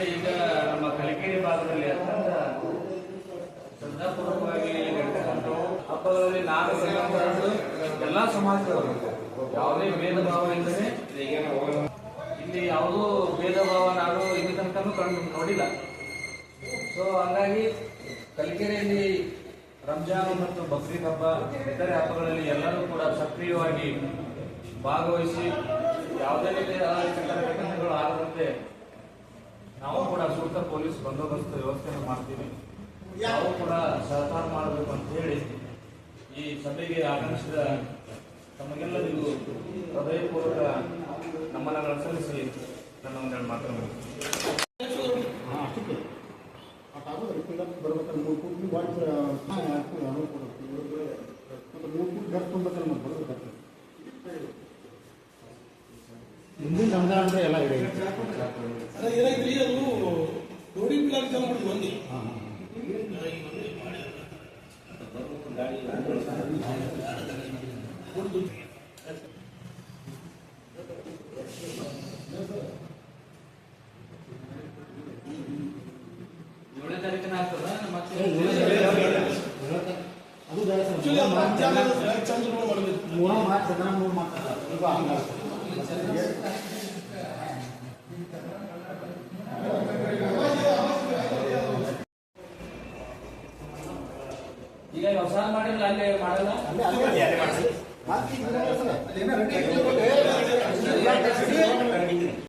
ಈಗ ನಮ್ಮ ಕಲಿಕೆರೆ ಭಾಗದಲ್ಲಿ ಅತ್ಯಂತ ಶ್ರದ್ಧಾಪೂರ್ವಕವಾಗಿ ನಡೀತಕ್ಕಂಥವು ಹಬ್ಬಗಳಲ್ಲಿ ನಾನು ಎಲ್ಲ ಸಮಾಜದವರು ಯಾವುದೇ ಭೇದ ಭಾವ ಇಲ್ಲದೆ ಇಲ್ಲಿ ಯಾವುದೂ ಭೇದ ಭಾವ ನಾನು ಇಲ್ಲಿ ತನಕನೂ ಕಂಡು ನೋಡಿಲ್ಲ. ಸೊ ಹಾಗಾಗಿ ಕಲಿಕೆರೆಯಲ್ಲಿ ರಂಜಾನ್ ಮತ್ತು ಬಕ್ರೀದ್ ಹಬ್ಬ ಇತರೆ ಹಬ್ಬಗಳಲ್ಲಿ ಎಲ್ಲರೂ ಕೂಡ ಸಕ್ರಿಯವಾಗಿ ಭಾಗವಹಿಸಿ ಯಾವುದೇ ರೀತಿಯ ಘಟನೆಗಳು ಆಗದಂತೆ ನಾವು ಕೂಡ ಸೂಕ್ತ ಪೊಲೀಸ್ ಬಂದೋಬಸ್ತ್ ವ್ಯವಸ್ಥೆಯನ್ನು ಮಾಡ್ತೀವಿ. ನಾವು ಕೂಡ ಸಹಕಾರ ಮಾಡಬೇಕು ಅಂತ ಹೇಳಿ ಈ ಸಭೆಗೆ ಆಗಮಿಸಿದ ತಮಗೆಲ್ಲರಿಗೂ ಹೃದಯಪೂರ್ವಕ ನಮನಗಳನ್ನು ಸಲ್ಲಿಸಿ ನನ್ನ ಒಂದೆರಡು ಮಾತನ್ನು ಮುಂದಿನ ರಂಜಾನ್ ಅಂದ್ರೆ ಎಲ್ಲ ಇದೆ. ಏನಾಯ್ತು ಅದು ನೋಡಿ ಮಂದಿ ಏಳನೇ ತಾರೀಕಿನ ಆಗ್ತದ ಮತ್ತೆ ಈಗ ಹೊಸ ಮಾಡಿಲ್ಲ ಅಲ್ಲೇ ಮಾಡಲ್ಲ